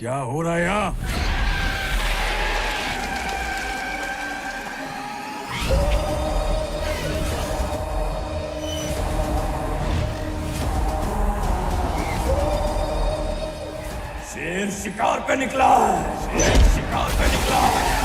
क्या हो रहा है यहाँ? शेर शिकार पे निकला है। शेर शिकार पे निकला है।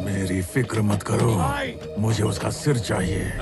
मेरी फिक्र मत करो, मुझे उसका सिर चाहिए।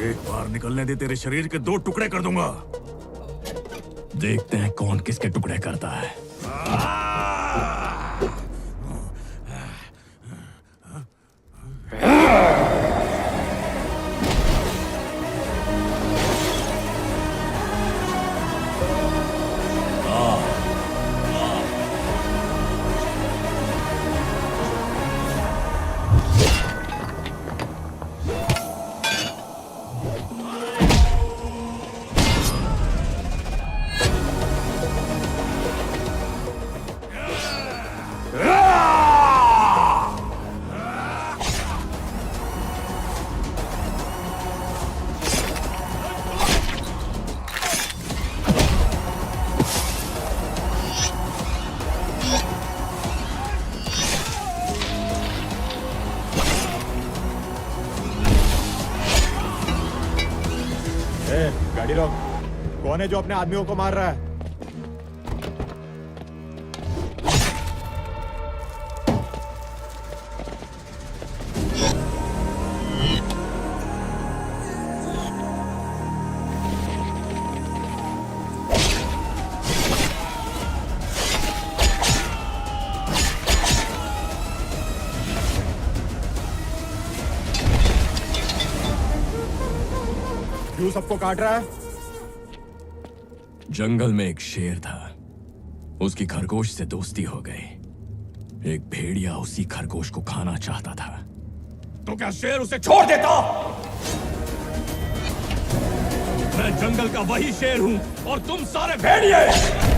एक बार निकलने दे, तेरे शरीर के 2 टुकड़े कर दूंगा। देखते हैं कौन किसके टुकड़े करता है। गाड़ी रोक। कौन है जो अपने आदमियों को मार रहा है? क्यों सबको काट रहा है? जंगल में एक शेर था, उसकी खरगोश से दोस्ती हो गई। एक भेड़िया उसी खरगोश को खाना चाहता था, तो क्या शेर उसे छोड़ देता? मैं जंगल का वही शेर हूं और तुम सारे भेड़िए।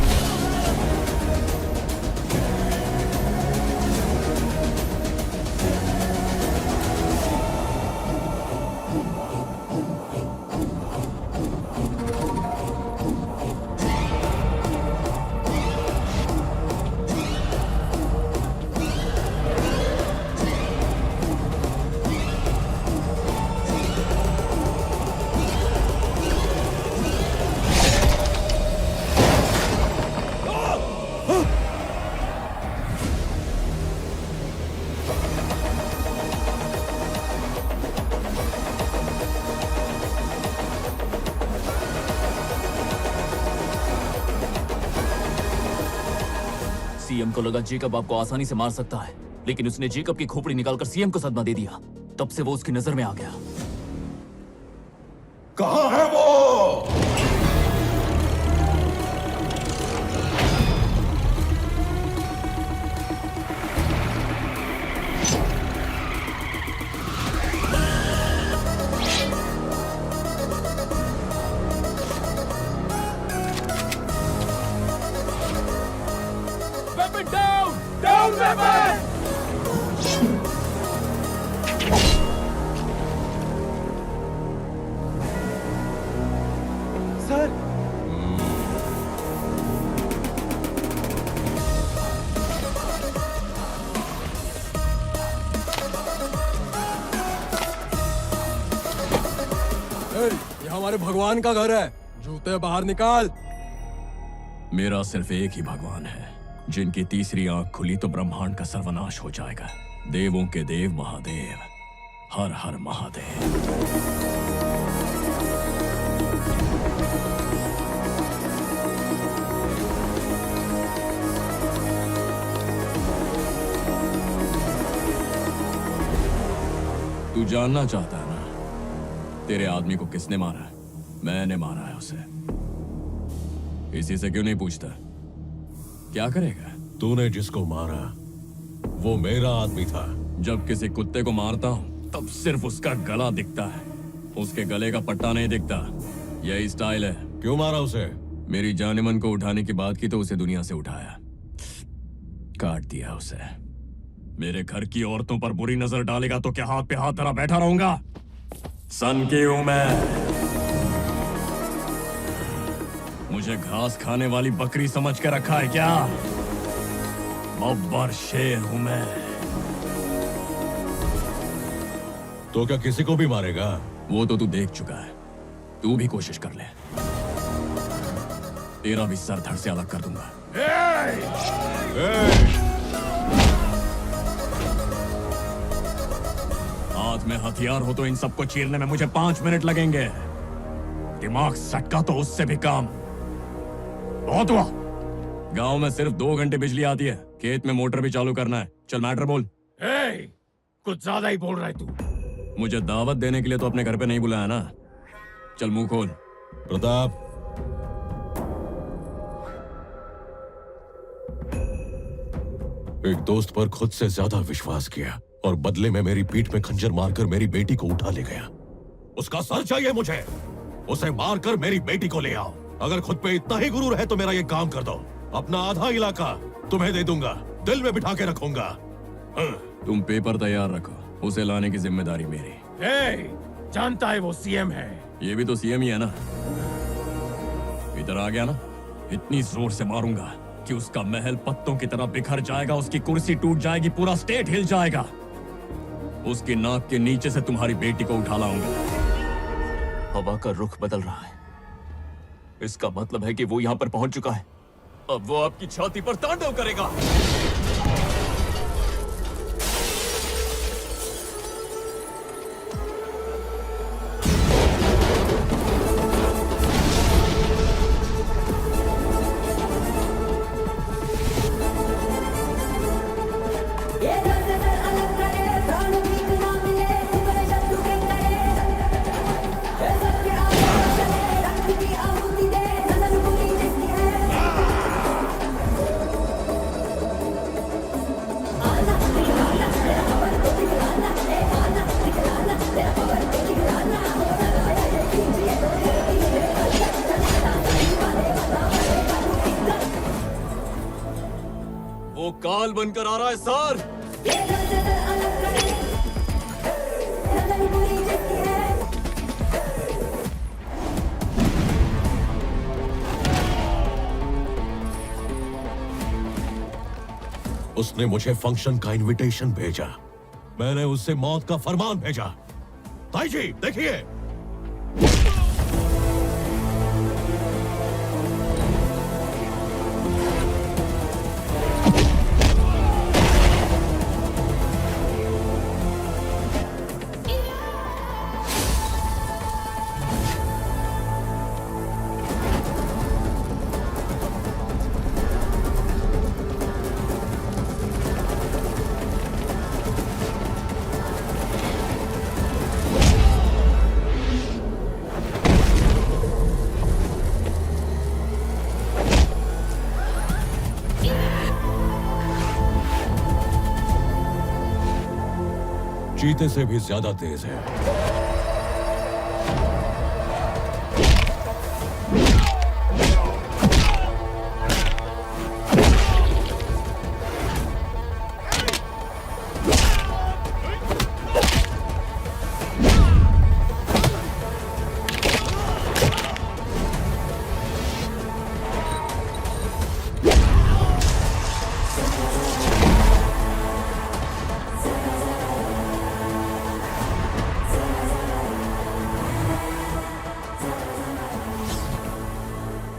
सीएम को लगा जेकब आपको आसानी से मार सकता है, लेकिन उसने जेकब की खोपड़ी निकालकर सीएम को सदमा दे दिया। तब से वो उसकी नजर में आ गया। कहाँ है वो? Weapon down! Down weapon! Sir ये हमारे भगवान का घर है, जूते बाहर निकाल। मेरा सिर्फ एक ही भगवान है, जिनकी तीसरी आंख खुली तो ब्रह्मांड का सर्वनाश हो जाएगा। देवों के देव महादेव, हर हर महादेव। तू जानना चाहता है ना, तेरे आदमी को किसने मारा? मैंने मारा है उसे। इसी से क्यों नहीं पूछता? क्या करेगा? तूने जिसको मारा वो मेरा आदमी था। जब किसी कुत्ते को मारता हूँ तब सिर्फ उसका गला दिखता है, उसके गले का पट्टा नहीं दिखता। यही स्टाइल है। क्यों मारा उसे? मेरी जानेमन को उठाने की बात की तो उसे दुनिया से उठाया, काट दिया उसे। मेरे घर की औरतों पर बुरी नजर डालेगा तो क्या हाथ पे हाथ धरा बैठा रहूंगा? सन की हूं मैं। मुझे घास खाने वाली बकरी समझ के रखा है क्या? बब्बर शेर हूं मैं। तो क्या किसी को भी मारेगा? वो तो तू देख चुका है, तू भी कोशिश कर ले। तेरा भी सर धड़ से अलग कर दूंगा। हाथ में हथियार हो तो इन सबको चीरने में मुझे 5 मिनट लगेंगे। दिमाग सटका तो उससे भी काम। बहुत हुआ। गांव में सिर्फ 2 घंटे बिजली आती है, खेत में मोटर भी चालू करना है। चल मैटर बोल। कुछ ज्यादा ही बोल रहा है तू। मुझे दावत देने के लिए तो अपने घर पे नहीं बुलाया ना। चल मुंह खोल। प्रताप, एक दोस्त पर खुद से ज्यादा विश्वास किया और बदले में मेरी पीठ में खंजर मारकर मेरी बेटी को उठा ले गया। उसका सर चाहिए मुझे। उसे मारकर मेरी बेटी को ले आओ। अगर खुद पे इतना ही गुरूर है तो मेरा ये काम कर दो। अपना आधा इलाका तुम्हें दे दूंगा, दिल में बिठा के रखूंगा। तुम पेपर तैयार रखो, उसे लाने की जिम्मेदारी मेरी। जानता है वो सीएम है। ये भी तो सीएम ही है ना। इधर आ गया ना, इतनी जोर से मारूंगा कि उसका महल पत्तों की तरह बिखर जाएगा, उसकी कुर्सी टूट जाएगी, पूरा स्टेट हिल जाएगा। उसकी नाक के नीचे से तुम्हारी बेटी को उठा लाऊंगा। हवा का रुख बदल रहा है, इसका मतलब है कि वो यहां पर पहुंच चुका है। अब वो आपकी छाती पर तांडव करेगा। वो काल बनकर आ रहा है सर। उसने मुझे फंक्शन का इनविटेशन भेजा, मैंने उससे मौत का फरमान भेजा। ताई जी देखिए। चीते से भी ज्यादा तेज है।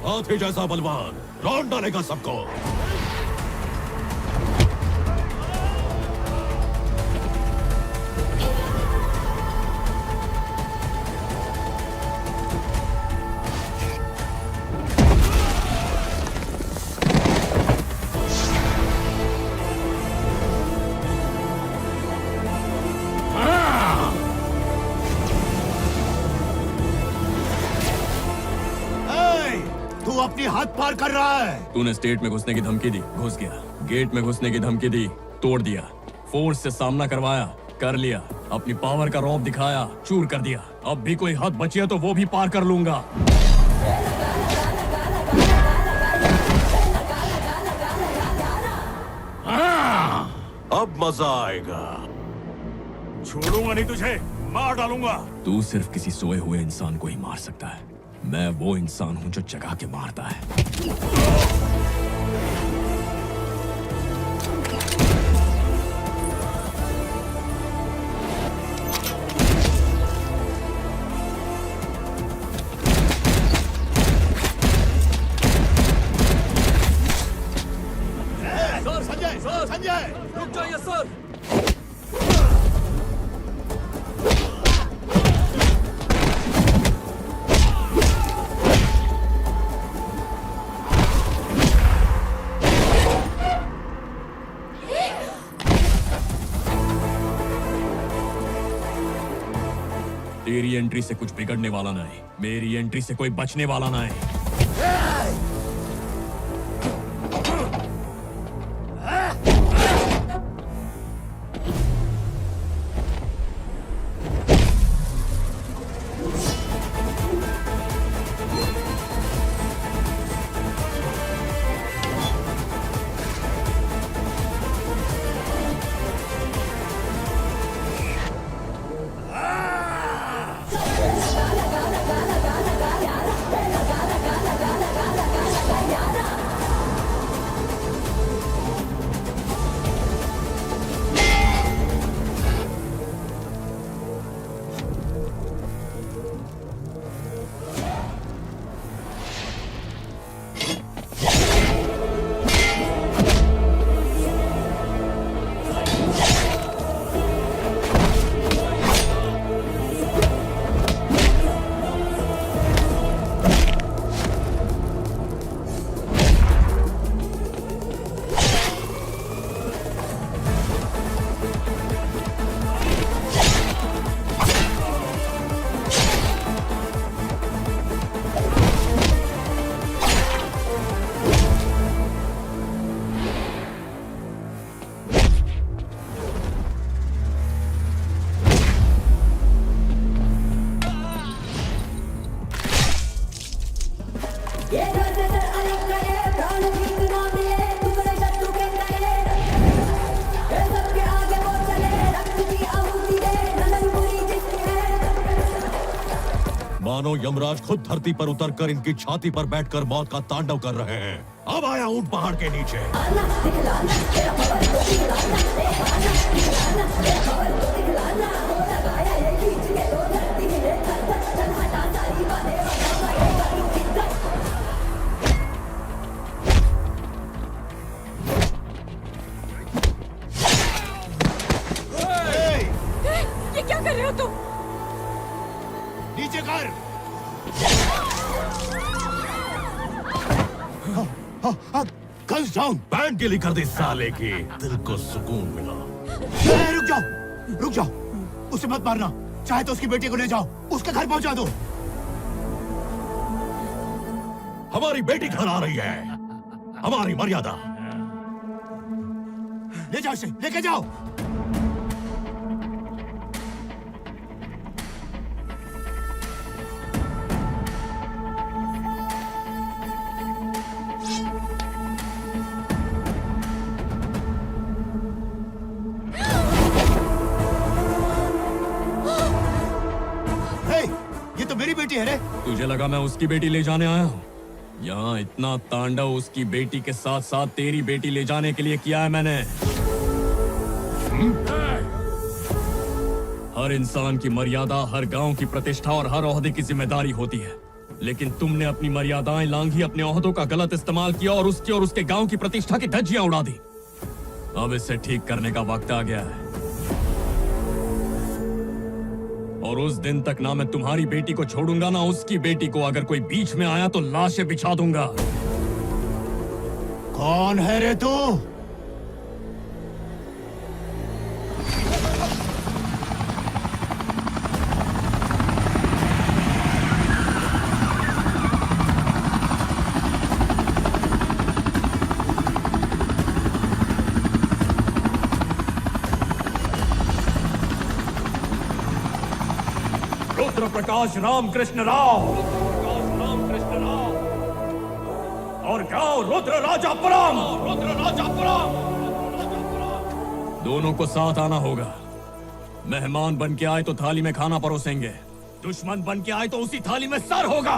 हाथी जैसा बलवान लौट डालेगा सबको। तू अपनी हद पार कर रहा है। तूने स्टेट में घुसने की धमकी दी, घुस गया। गेट में घुसने की धमकी दी, तोड़ दिया। फोर्स से सामना करवाया, कर लिया। अपनी पावर का रौब दिखाया, चूर कर दिया। अब भी कोई हद बची है तो वो भी पार कर लूंगा। अब मजा आएगा। छोड़ूंगा नहीं तुझे, मार डालूंगा। तू सिर्फ किसी सोए हुए इंसान को ही मार सकता है। मैं वो इंसान हूं जो जगा के मारता है। संजय, संजय, रुक जाइए सर। तेरी एंट्री से कुछ बिगड़ने वाला ना है, मेरी एंट्री से कोई बचने वाला ना है। मानो यमराज खुद धरती पर उतरकर इनकी छाती पर बैठकर मौत का तांडव कर रहे हैं। अब आया ऊंट पहाड़ के नीचे। ये क्या कर रहे हो तुम? नीचे कर। Guns down. बैंड गिली कर दी साले की, दिल को सुकून मिला। रुक जाओ, रुक जाओ, उसे मत मारना। चाहे तो उसकी बेटी को ले जाओ, उसके घर पहुंचा दो। हमारी बेटी घर आ रही है, हमारी मर्यादा। ले जाओ इसे, लेके जाओ। मेरी बेटी है रे। तुझे लगा मैं उसकी बेटी ले जाने आया हूँ? यहाँ इतना तांडव उसकी बेटी के साथ साथ तेरी बेटी ले जाने के लिए किया है मैंने। हर इंसान की मर्यादा, हर गांव की प्रतिष्ठा और हर ओहदे की जिम्मेदारी होती है, लेकिन तुमने अपनी मर्यादाएं लांघी, अपने ओहदों का गलत इस्तेमाल किया और उसकी और उसके गांव की प्रतिष्ठा की धज्जियां उड़ा दी। अब इसे ठीक करने का वक्त आ गया है, और उस दिन तक ना मैं तुम्हारी बेटी को छोड़ूंगा ना उसकी बेटी को। अगर कोई बीच में आया तो लाशें बिछा दूंगा। कौन है रे तू? रुद्र प्रकाश रामकृष्ण राव और गांव रुद्र राजापुरम। दोनों को साथ आना होगा। मेहमान बन के आए तो थाली में खाना परोसेंगे, दुश्मन बन के आए तो उसी थाली में सर होगा।